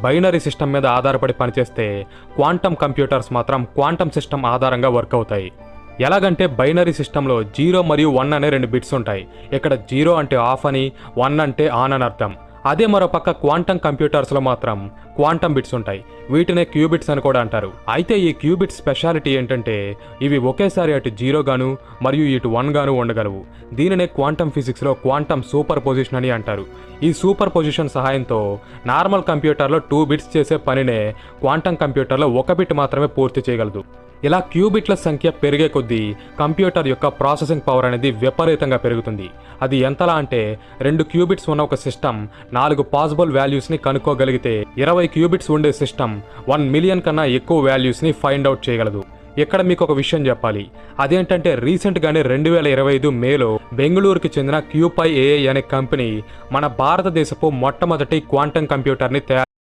Binary system మీద ఆధారపడి పనిచేస్తే క్వాంటమ్ కంప్యూటర్స్ మాత్రం క్వాంటమ్ సిస్టమ్ ఆధారంగా వర్క్ అవుతాయి. ఎలాగంటే బైనరీ సిస్టంలో 0 మరియు 1 అనే 2 బిట్స్ ఉంటాయి. ఇక్కడ 0 అంటే ఆఫ్ అని, 1 అంటే ఆన్ అని అర్థం. అదే మరోపక్క క్వాంటమ్ కంప్యూటర్స్లో మాత్రం క్వాంటమ్ బిట్స్ ఉంటాయి. వీటినే క్యూబిట్స్ అని కూడా అంటారు. అయితే ఈ క్యూబిట్స్ స్పెషాలిటీ ఏంటంటే ఇవి ఒకేసారి అటు 0 గాను మరియు ఇటు 1 గాను ఉండగలవు. దీనినే క్వాంటమ్ ఫిజిక్స్లో క్వాంటమ్ సూపర్ పొజిషన్ అని అంటారు. ఈ సూపర్ పొజిషన్ సహాయంతో నార్మల్ కంప్యూటర్లో 2 బిట్స్ చేసే పనినే క్వాంటమ్ కంప్యూటర్లో 1 బిట్ మాత్రమే పూర్తి చేయగలదు. ఇలా క్యూబిట్ల సంఖ్య పెరిగే కొద్దీ కంప్యూటర్ యొక్క ప్రాసెసింగ్ పవర్ అనేది విపరీతంగా పెరుగుతుంది. అది ఎంతలా అంటే 2 క్యూబిట్స్ ఉన్న ఒక సిస్టమ్ 4 పాసిబుల్ వాల్యూస్ని కనుక్కోగలిగితే 20 క్యూబిట్స్ ఉండే సిస్టమ్ 1 మిలియన్ కన్నా ఎక్కువ వాల్యూస్ని ఫైండ్ అవుట్ చేయగలదు. ఇక్కడ మీకు ఒక విషయం చెప్పాలి. అదేంటంటే రీసెంట్గానే 2025 మేలో బెంగళూరుకి చెందిన క్యూపై ఏఐ అనే కంపెనీ మన భారతదేశపు మొట్టమొదటి క్వాంటమ్ కంప్యూటర్ని తయారు